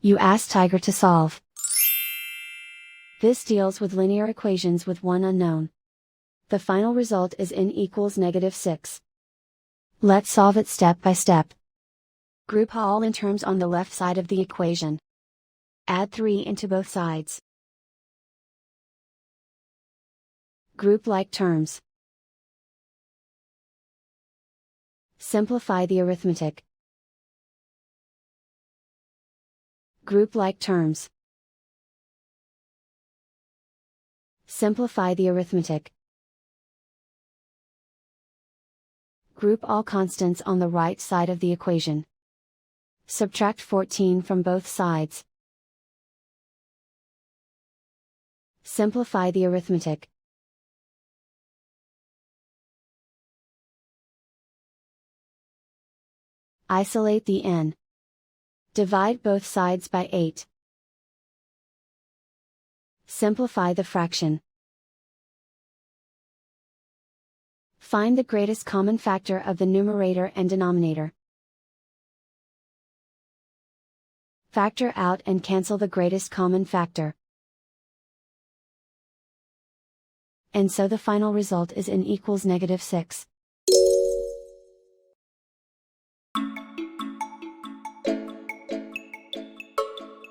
You ask Tiger to solve. This deals with linear equations with one unknown. The final result is n equals -6. Let's solve it step by step. Group all n terms on the left side of the equation. Add 3 into both sides. Group like terms. Simplify the arithmetic. Group like terms. Simplify the arithmetic. Group all constants on the right side of the equation. Subtract 14 from both sides. Simplify the arithmetic. Isolate the n. Divide both sides by 8. Simplify the fraction. Find the greatest common factor of the numerator and denominator. Factor out and cancel the greatest common factor. And so the final result is n equals -6.